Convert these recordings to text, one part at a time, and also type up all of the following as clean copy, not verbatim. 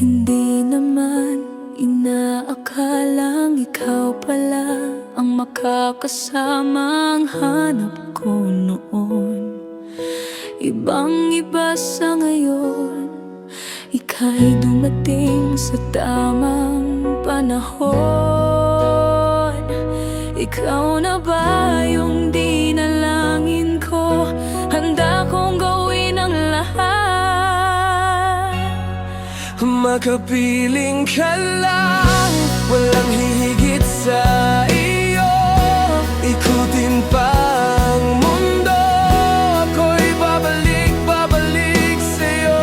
Hindi naman inaakalang ikaw pala ang makakasama ang hanap ko noon. Ibang-iba sa ngayon, ika'y dumating sa tamang panahon. Ikaw na ba yung dinalangin ko? Handa kong gawin ang lahat. Makapiling ka lang, walang hihigit sa iyo. Ikutin pa ang mundo, ako'y babalik, babalik sa'yo.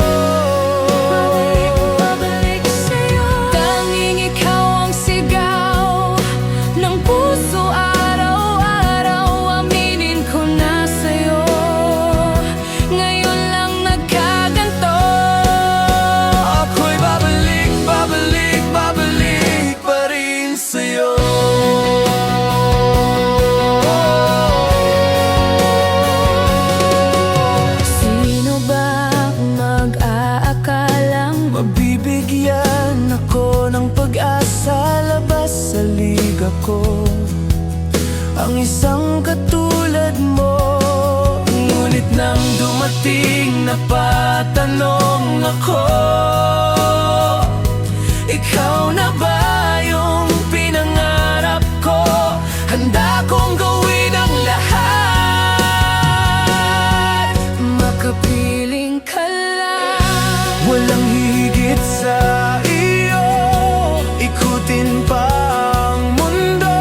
Babalik, babalik sa'yo. Tanging ikaw ang sigaw ng puso araw-araw. Aminin ko na sa'yo, ngayon lang nagkaganto. Ako'y babalik, babalik, babalik pa rin sa'yo. Sino ba mag-aakalang Mabibigyan ako ng pag-asa labas sa liga ko, ang isang katulad mo. Ngunit nang dumating na patanong ako, ikaw na ba yung pinangarap ko? Handa kong gawin ang lahat. makapiling ka lang? Walang higit sa iyo. Ikutin pa ang mundo,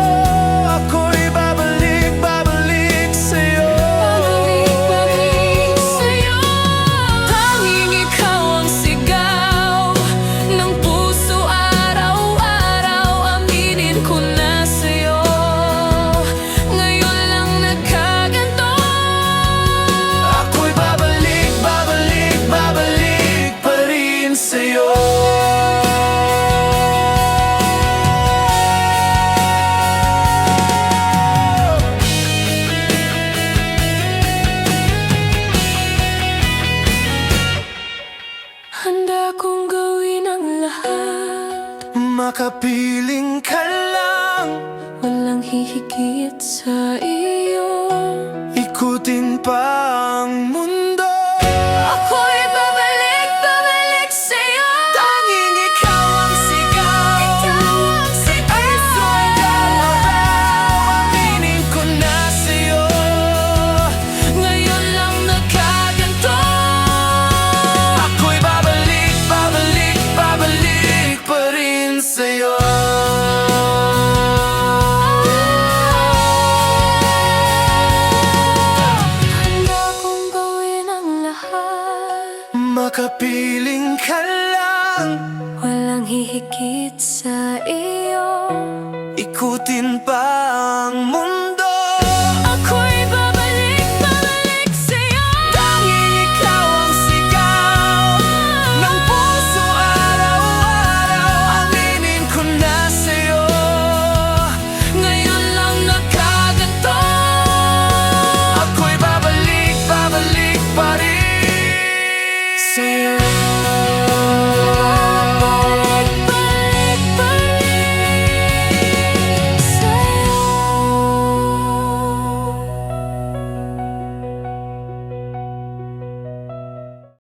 ako'y babalik, babalik sa'yo. Babalik, babalik sa'yo. Tanging ikaw ang sigaw ng puso araw-araw. Aminin ko na sa'yo, ngayon lang nagkaganto. Ako'y babalik, babalik, babalik pa rin sa'yo. Handa kong gawin ang lahat. Makapiling ka lang, Walang hihigit sa iyo. ikutin pa ang mundo, Ako'y babalik, babalik sa'yo. tanging ikaw ang sigaw. Puso'y galaw, aminin ko na sa'yo. Ngayon lang nagkaganto. Ako'y babalik, babalik, babalik pa rin sa'yo. Handa kong gawin ang lahat. Makapiling ka lang, Walang hihigit sa iyo. ikutin pa ang mundo,